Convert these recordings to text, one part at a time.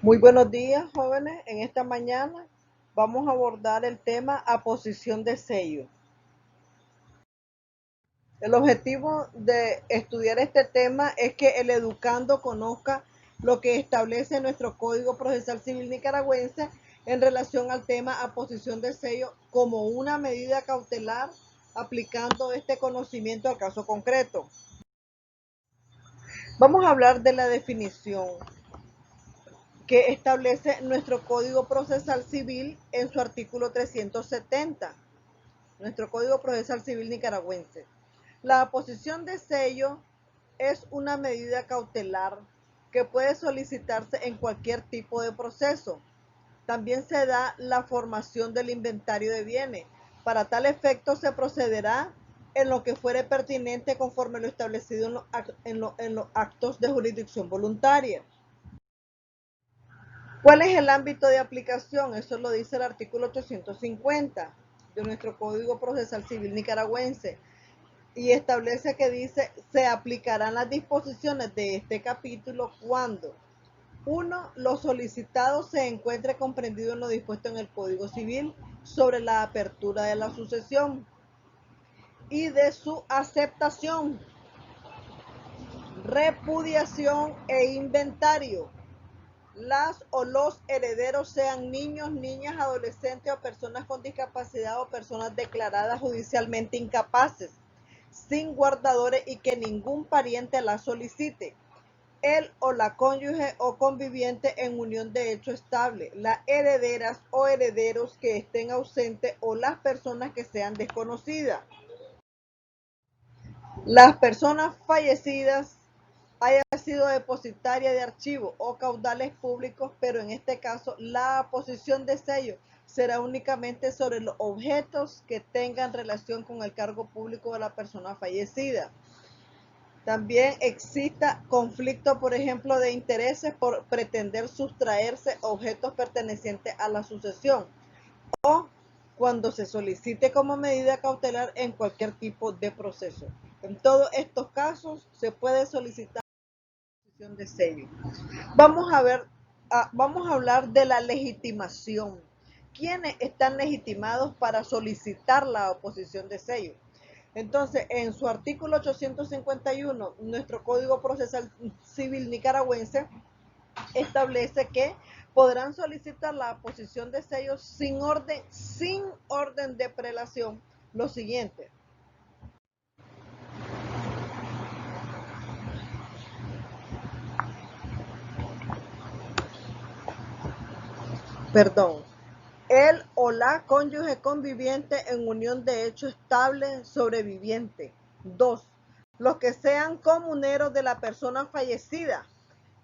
Muy buenos días, jóvenes. En esta mañana vamos a abordar el tema aposición de sello. El objetivo de estudiar este tema es que el educando conozca lo que establece nuestro Código Procesal Civil nicaragüense en relación al tema aposición de sello como una medida cautelar, aplicando este conocimiento al caso concreto. Vamos a hablar de la definición que establece nuestro Código Procesal Civil en su artículo 370, nuestro Código Procesal Civil nicaragüense. La aposición de sello es una medida cautelar que puede solicitarse en cualquier tipo de proceso. También se da la formación del inventario de bienes. Para tal efecto se procederá en lo que fuere pertinente conforme lo establecido en los actos de jurisdicción voluntaria. ¿Cuál es el ámbito de aplicación? Eso lo dice el artículo 850 de nuestro Código Procesal Civil nicaragüense y establece que dice, se aplicarán las disposiciones de este capítulo cuando 1. Lo solicitado se encuentre comprendido en lo dispuesto en el Código Civil sobre la apertura de la sucesión y de su aceptación, repudiación e inventario. Las o los herederos sean niños, niñas, adolescentes o personas con discapacidad o personas declaradas judicialmente incapaces, sin guardadores y que ningún pariente la solicite. El o la cónyuge o conviviente en unión de hecho estable, las herederas o herederos que estén ausentes o las personas que sean desconocidas. Las personas fallecidas haya sido depositaria de archivos o caudales públicos, pero en este caso la aposición de sello será únicamente sobre los objetos que tengan relación con el cargo público de la persona fallecida. También exista conflicto, por ejemplo, de intereses por pretender sustraerse objetos pertenecientes a la sucesión o cuando se solicite como medida cautelar en cualquier tipo de proceso. En todos estos casos se puede solicitar de sello. Vamos a hablar de la legitimación. ¿Quiénes están legitimados para solicitar la oposición de sello? Entonces, en su artículo 851, nuestro Código Procesal Civil nicaragüense establece que podrán solicitar la oposición de sello sin orden de prelación lo siguiente. Perdón. El o la cónyuge conviviente en unión de hecho estable sobreviviente. 2. Los que sean comuneros de la persona fallecida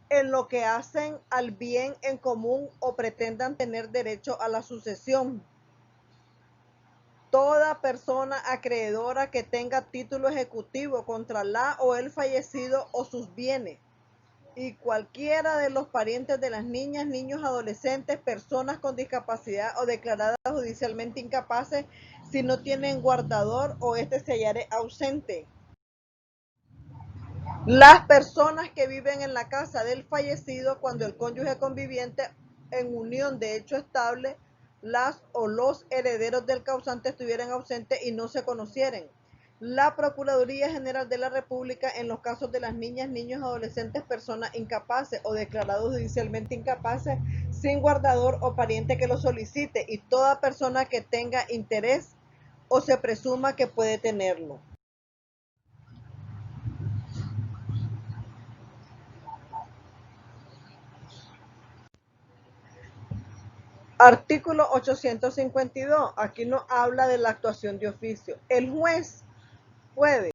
en lo que hacen al bien en común o pretendan tener derecho a la sucesión. Toda persona acreedora que tenga título ejecutivo contra la o el fallecido o sus bienes. Y cualquiera de los parientes de las niñas, niños, adolescentes, personas con discapacidad o declaradas judicialmente incapaces si no tienen guardador o este se hallare ausente. Las personas que viven en la casa del fallecido cuando el cónyuge conviviente en unión de hecho estable, las o los herederos del causante estuvieran ausentes y no se conocieren. La Procuraduría General de la República en los casos de las niñas, niños, adolescentes, personas incapaces o declarados judicialmente incapaces sin guardador o pariente que lo solicite y toda persona que tenga interés o se presuma que puede tenerlo. Artículo 852. Aquí nos habla de la actuación de oficio. El juez puede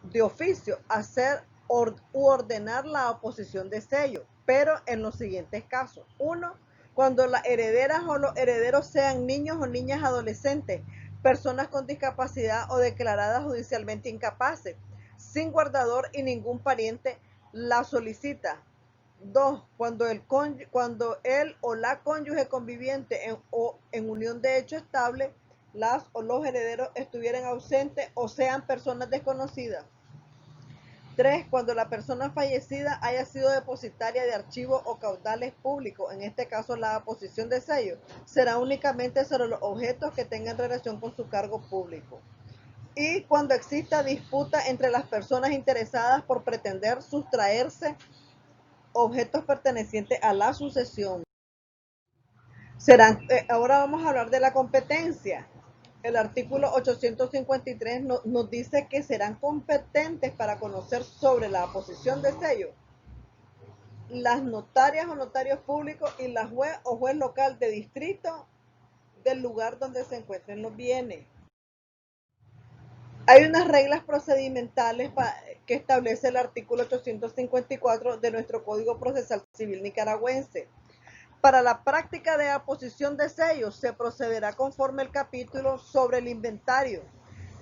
de oficio hacer u ordenar la oposición de sello, pero en los siguientes casos. 1. Cuando las herederas o los herederos sean niños o niñas adolescentes, personas con discapacidad o declaradas judicialmente incapaces, sin guardador y ningún pariente la solicita. 2. Cuando él o la cónyuge conviviente en unión de hecho estable, las o los herederos estuvieran ausentes o sean personas desconocidas. 3. Cuando la persona fallecida haya sido depositaria de archivos o caudales públicos, en este caso la aposición de sello, será únicamente sobre los objetos que tengan relación con su cargo público. Y cuando exista disputa entre las personas interesadas por pretender sustraerse objetos pertenecientes a la sucesión. Ahora vamos a hablar de la competencia. El artículo 853 nos dice que serán competentes para conocer sobre la aposición de sello las notarias o notarios públicos y la juez o juez local de distrito del lugar donde se encuentren los bienes. Hay unas reglas procedimentales que establece el artículo 854 de nuestro Código Procesal Civil nicaragüense. Para la práctica de aposición de sellos se procederá conforme el capítulo sobre el inventario,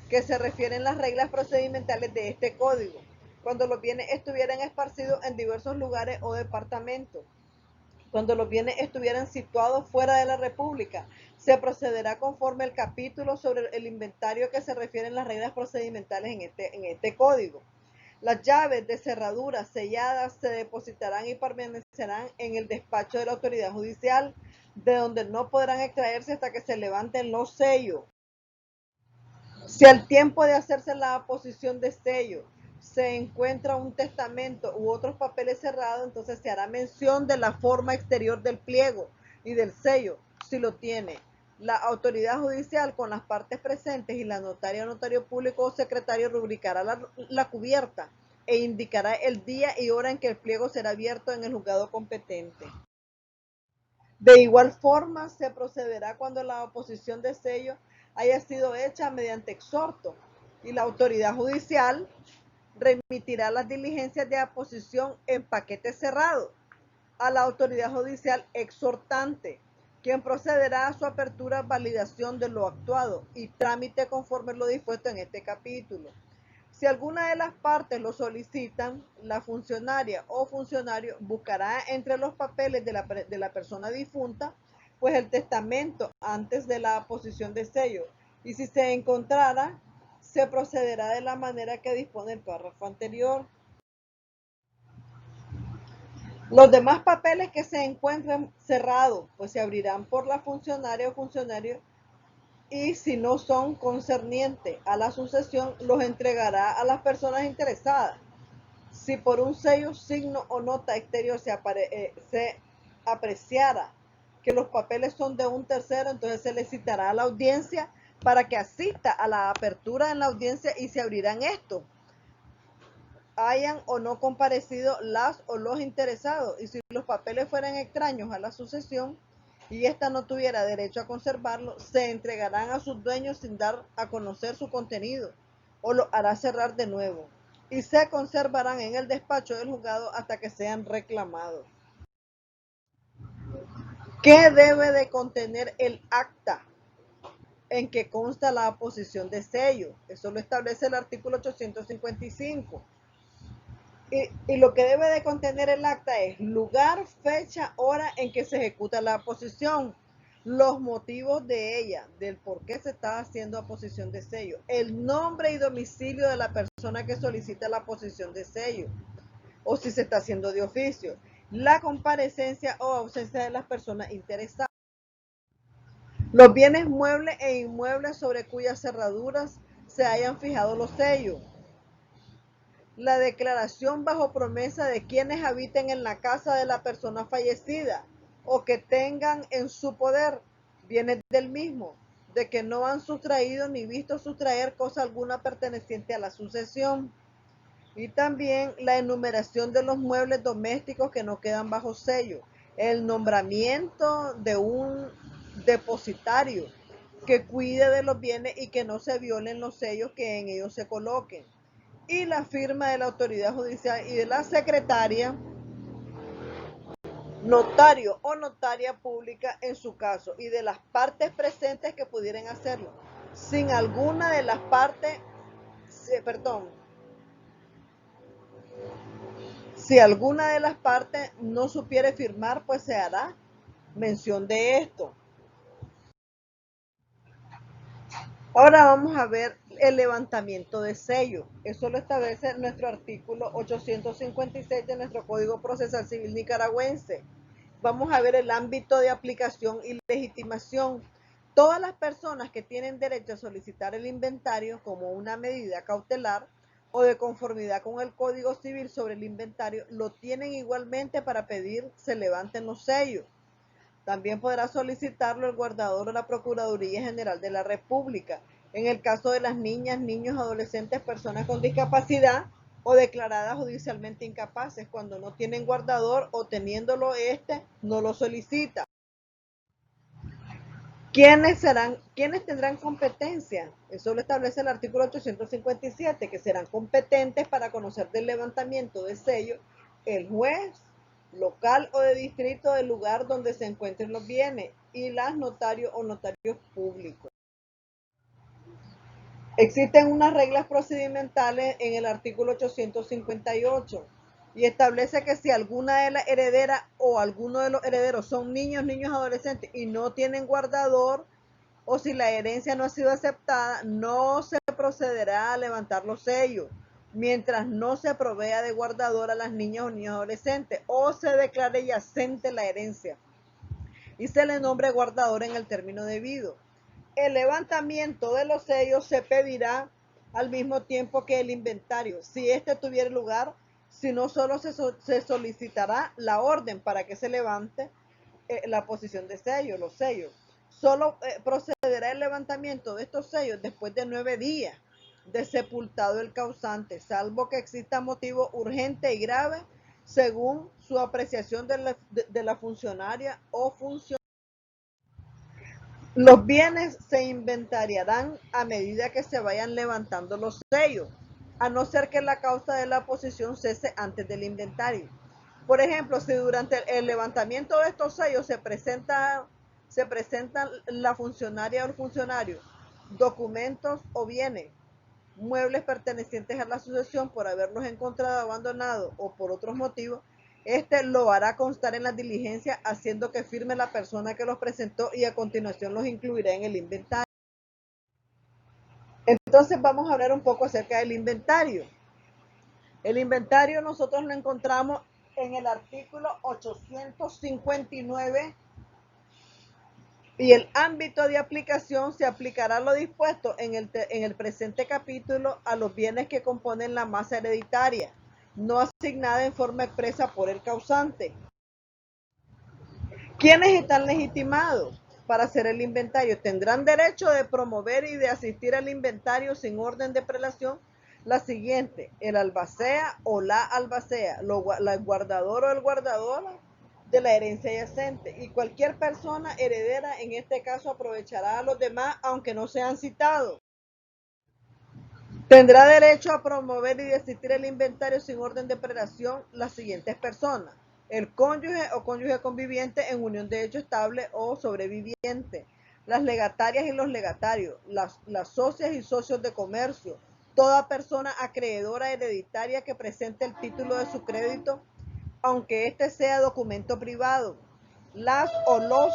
que se refieren las reglas procedimentales de este código, cuando los bienes estuvieran esparcidos en diversos lugares o departamentos. Cuando los bienes estuvieran situados fuera de la República, se procederá conforme el capítulo sobre el inventario que se refieren las reglas procedimentales en este código. Las llaves de cerraduras selladas se depositarán y permanecerán en el despacho de la autoridad judicial, de donde no podrán extraerse hasta que se levanten los sellos. Si al tiempo de hacerse la aposición de sello se encuentra un testamento u otros papeles cerrados, entonces se hará mención de la forma exterior del pliego y del sello, si lo tiene. La autoridad judicial con las partes presentes y la notaria o notario público o secretario rubricará la cubierta e indicará el día y hora en que el pliego será abierto en el juzgado competente. De igual forma, se procederá cuando la oposición de sello haya sido hecha mediante exhorto y la autoridad judicial remitirá las diligencias de aposición en paquete cerrado a la autoridad judicial exhortante, quien procederá a su apertura, validación de lo actuado y trámite conforme lo dispuesto en este capítulo. Si alguna de las partes lo solicitan, la funcionaria o funcionario buscará entre los papeles de la persona difunta, pues el testamento antes de la aposición de sello, y si se encontrara, se procederá de la manera que dispone el párrafo anterior. Los demás papeles que se encuentren cerrados, pues se abrirán por la funcionaria o funcionario, y si no son concernientes a la sucesión, los entregará a las personas interesadas. Si por un sello, signo o nota exterior se apreciara que los papeles son de un tercero, entonces se le citará a la audiencia para que asista a la apertura en la audiencia y se abrirán estos, hayan o no comparecido las o los interesados, y si los papeles fueran extraños a la sucesión y ésta no tuviera derecho a conservarlo, se entregarán a sus dueños sin dar a conocer su contenido, o lo hará cerrar de nuevo, y se conservarán en el despacho del juzgado hasta que sean reclamados. ¿Qué debe de contener el acta en que consta la aposición de sello? Eso lo establece el artículo 855. Y lo que debe de contener el acta es lugar, fecha, hora en que se ejecuta la aposición, los motivos de ella, del por qué se está haciendo aposición de sello, el nombre y domicilio de la persona que solicita la aposición de sello, o si se está haciendo de oficio, la comparecencia o ausencia de las personas interesadas, los bienes muebles e inmuebles sobre cuyas cerraduras se hayan fijado los sellos, la declaración bajo promesa de quienes habiten en la casa de la persona fallecida o que tengan en su poder bienes del mismo, de que no han sustraído ni visto sustraer cosa alguna perteneciente a la sucesión. Y también la enumeración de los muebles domésticos que no quedan bajo sello, el nombramiento de un depositario que cuide de los bienes y que no se violen los sellos que en ellos se coloquen, y la firma de la autoridad judicial y de la secretaria, notario o notaria pública en su caso, y de las partes presentes que pudieran hacerlo. Sin alguna de las partes, si alguna de las partes no supiere firmar, pues se hará mención de esto. Ahora vamos a ver el levantamiento de sello. Eso lo establece nuestro artículo 856 de nuestro Código Procesal Civil nicaragüense. Vamos a ver el ámbito de aplicación y legitimación. Todas las personas que tienen derecho a solicitar el inventario como una medida cautelar o de conformidad con el Código Civil sobre el inventario lo tienen igualmente para pedir se levanten los sellos. También podrá solicitarlo el guardador o la Procuraduría General de la República. En el caso de las niñas, niños, adolescentes, personas con discapacidad o declaradas judicialmente incapaces, cuando no tienen guardador o teniéndolo no lo solicita. ¿Quiénes tendrán competencia? Eso lo establece el artículo 857, que serán competentes para conocer del levantamiento de sello el juez local o de distrito del lugar donde se encuentren los bienes y las notarios o notarios públicos. Existen unas reglas procedimentales en el artículo 858 y establece que si alguna de las herederas o alguno de los herederos son niños, adolescentes y no tienen guardador, o si la herencia no ha sido aceptada, no se procederá a levantar los sellos, mientras no se provea de guardador a las niñas o niños adolescentes, o se declare yacente la herencia y se le nombre guardador en el término debido. El levantamiento de los sellos se pedirá al mismo tiempo que el inventario, si este tuviera lugar, si no solo se solicitará la orden para que se levante la posición de sellos, los sellos. Solo procederá el levantamiento de estos sellos después de 9 días de sepultado el causante, salvo que exista motivo urgente y grave según su apreciación de la funcionaria o funcionario. Los bienes se inventariarán a medida que se vayan levantando los sellos, a no ser que la causa de la posición cese antes del inventario. Por ejemplo, si durante el levantamiento de estos sellos se presentan la funcionaria o el funcionario documentos o bienes, muebles pertenecientes a la sucesión por haberlos encontrado abandonados o por otros motivos, este lo hará constar en la diligencia haciendo que firme la persona que los presentó y a continuación los incluirá en el inventario. Entonces vamos a hablar un poco acerca del inventario. El inventario nosotros lo encontramos en el artículo 859 y el ámbito de aplicación se aplicará lo dispuesto en el presente capítulo a los bienes que componen la masa hereditaria, no asignada en forma expresa por el causante. ¿Quiénes están legitimados para hacer el inventario? Tendrán derecho de promover y de asistir al inventario sin orden de prelación la siguiente: el albacea o la albacea, la guardador o el guardador de la herencia yacente, y cualquier persona heredera en este caso aprovechará a los demás aunque no sean citados. Tendrá derecho a promover y de asistir al inventario sin orden de prelación las siguientes personas: el cónyuge o cónyuge conviviente en unión de hecho estable o sobreviviente, las legatarias y los legatarios, las socias y socios de comercio, toda persona acreedora hereditaria que presente el título de su crédito, aunque este sea documento privado, las o los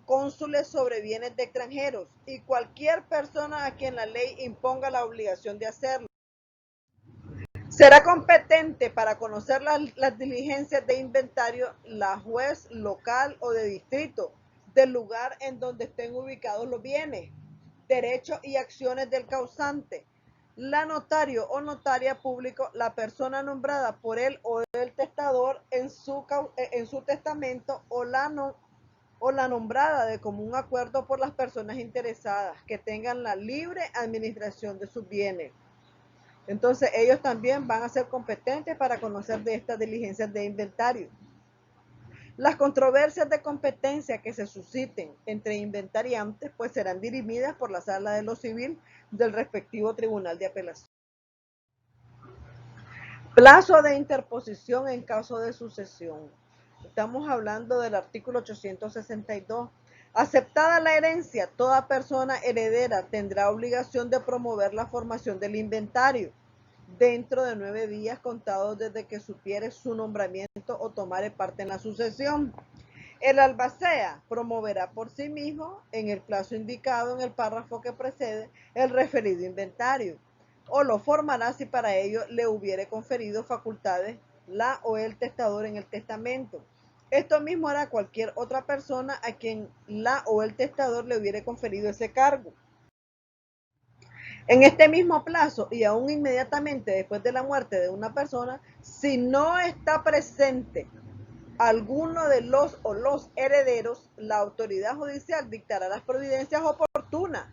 cónsules sobre bienes de extranjeros y cualquier persona a quien la ley imponga la obligación de hacerlo. Será competente para conocer las diligencias de inventario la juez local o de distrito del lugar en donde estén ubicados los bienes, derechos y acciones del causante, la notario o notaria público, la persona nombrada por él o el testador en su testamento o la nombrada de común acuerdo por las personas interesadas que tengan la libre administración de sus bienes. Entonces ellos también van a ser competentes para conocer de estas diligencias de inventario. Las controversias de competencia que se susciten entre inventariantes pues serán dirimidas por la Sala de lo Civil del respectivo Tribunal de Apelación. Plazo de interposición en caso de sucesión. Estamos hablando del artículo 862. Aceptada la herencia, toda persona heredera tendrá obligación de promover la formación del inventario dentro de 9 días contados desde que supiere su nombramiento o tomare parte en la sucesión. El albacea promoverá por sí mismo, en el plazo indicado en el párrafo que precede, el referido inventario, o lo formará si para ello le hubiere conferido facultades la o el testador en el testamento. Esto mismo hará cualquier otra persona a quien la o el testador le hubiere conferido ese cargo. En este mismo plazo y aún inmediatamente después de la muerte de una persona, si no está presente alguno de los o los herederos, la autoridad judicial dictará las providencias oportunas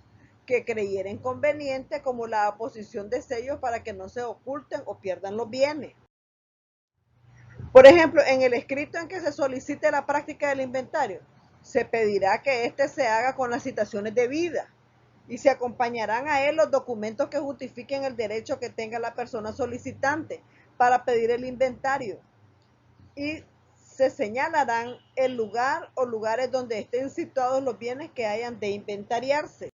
que creyeren conveniente, como la aposición de sellos para que no se oculten o pierdan los bienes. Por ejemplo, en el escrito en que se solicite la práctica del inventario, se pedirá que éste se haga con las citaciones debidas y se acompañarán a él los documentos que justifiquen el derecho que tenga la persona solicitante para pedir el inventario, y se señalarán el lugar o lugares donde estén situados los bienes que hayan de inventariarse.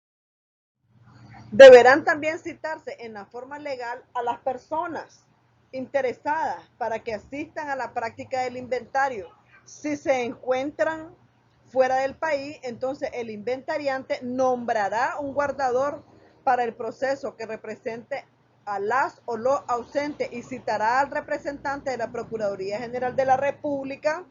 Deberán también citarse en la forma legal a las personas interesadas para que asistan a la práctica del inventario. Si se encuentran fuera del país, entonces el inventariante nombrará un guardador para el proceso que represente a las o los ausentes y citará al representante de la Procuraduría General de la República,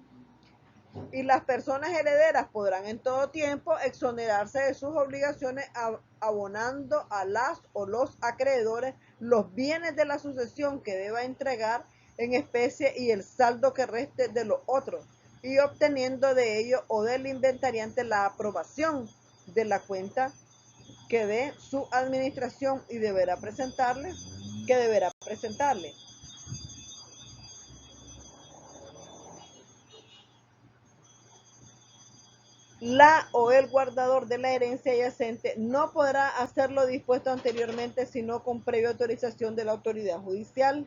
y las personas herederas podrán en todo tiempo exonerarse de sus obligaciones abonando a las o los acreedores los bienes de la sucesión que deba entregar en especie y el saldo que reste de los otros, y obteniendo de ello o del inventariante la aprobación de la cuenta que dé su administración y deberá presentarle. La o el guardador de la herencia yacente no podrá hacer lo dispuesto anteriormente sino con previa autorización de la autoridad judicial.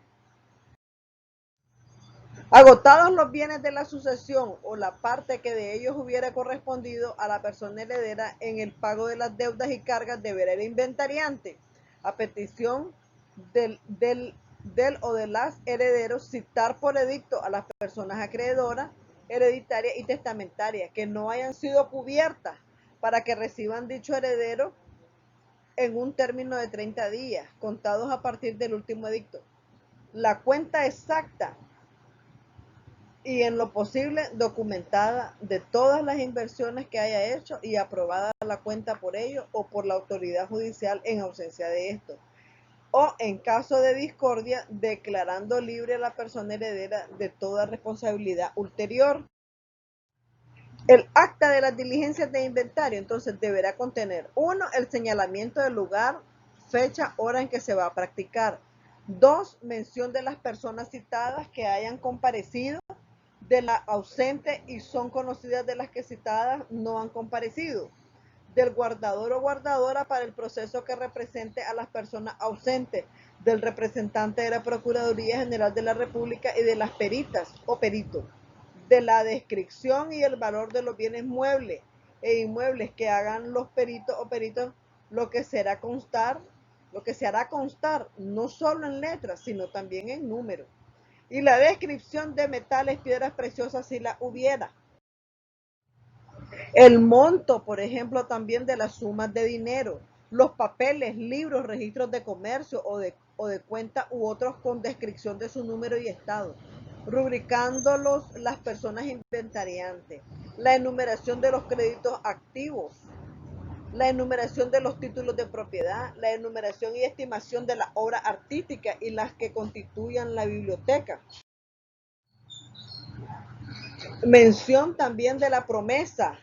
Agotados los bienes de la sucesión o la parte que de ellos hubiera correspondido a la persona heredera en el pago de las deudas y cargas, deberá el inventariante, a petición del o de las herederos, citar por edicto a las personas acreedoras, hereditarias y testamentarias que no hayan sido cubiertas, para que reciban dicho heredero en un término de 30 días, contados a partir del último edicto, la cuenta exacta y en lo posible documentada de todas las inversiones que haya hecho y aprobada la cuenta por ello o por la autoridad judicial en ausencia de esto, o en caso de discordia, declarando libre a la persona heredera de toda responsabilidad ulterior. El acta de las diligencias de inventario entonces deberá contener: 1, el señalamiento del lugar, fecha, hora en que se va a practicar; 2, mención de las personas citadas que hayan comparecido, de la ausente y son conocidas de las que citadas no han comparecido; del guardador o guardadora para el proceso que represente a las personas ausentes; del representante de la Procuraduría General de la República y de las peritas o peritos; de la descripción y el valor de los bienes muebles e inmuebles que hagan los peritos o peritos, lo que se hará constar no solo en letras, sino también en números; y la descripción de metales, piedras preciosas si la hubiera; el monto, por ejemplo, también de las sumas de dinero; los papeles, libros, registros de comercio o de cuenta u otros con descripción de su número y estado, rubricándolos las personas inventariantes; la enumeración de los créditos activos; la enumeración de los títulos de propiedad; la enumeración y estimación de la obra artística y las que constituyan la biblioteca; mención también de la promesa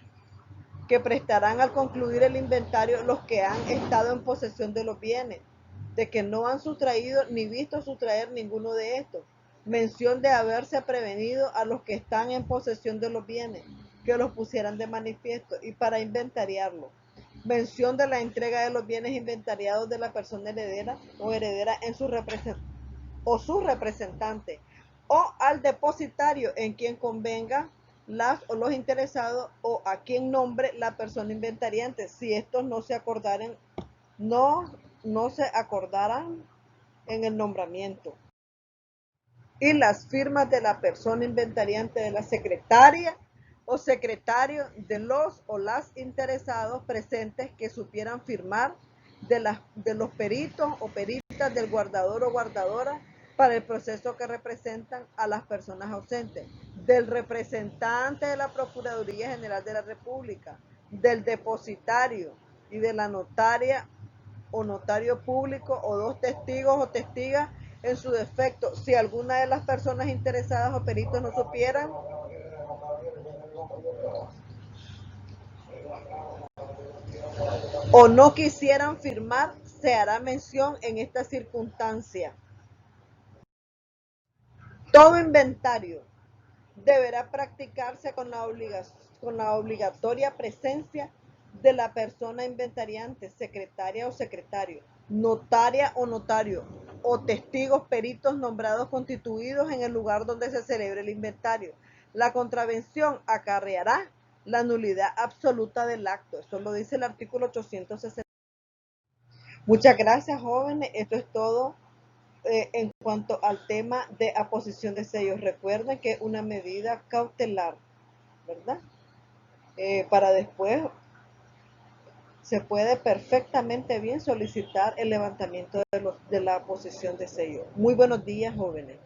que prestarán al concluir el inventario los que han estado en posesión de los bienes, de que no han sustraído ni visto sustraer ninguno de estos; mención de haberse prevenido a los que están en posesión de los bienes, que los pusieran de manifiesto y para inventariarlo; mención de la entrega de los bienes inventariados de la persona heredera o heredera en su representante o al depositario en quien convenga las o los interesados, o a quien nombre la persona inventariante, si estos no se acordaran en el nombramiento; y las firmas de la persona inventariante, de la secretaria o secretario de los o las interesados presentes que supieran firmar, de los peritos o peritas del guardador o guardadora para el proceso que representan a las personas ausentes, del representante de la Procuraduría General de la República, del depositario y de la notaria o notario público o dos testigos o testigas en su defecto. Si alguna de las personas interesadas o peritos no supieran o no quisieran firmar, se hará mención en esta circunstancia. Todo inventario deberá practicarse con la obligatoria presencia de la persona inventariante, secretaria o secretario, notaria o notario, o testigos peritos nombrados constituidos en el lugar donde se celebre el inventario. La contravención acarreará la nulidad absoluta del acto. Eso lo dice el artículo 860. Muchas gracias, jóvenes. Esto es todo en cuanto al tema de aposición de sellos. Recuerden que es una medida cautelar, ¿verdad? Para después se puede perfectamente bien solicitar el levantamiento de la aposición de sellos. Muy buenos días, jóvenes.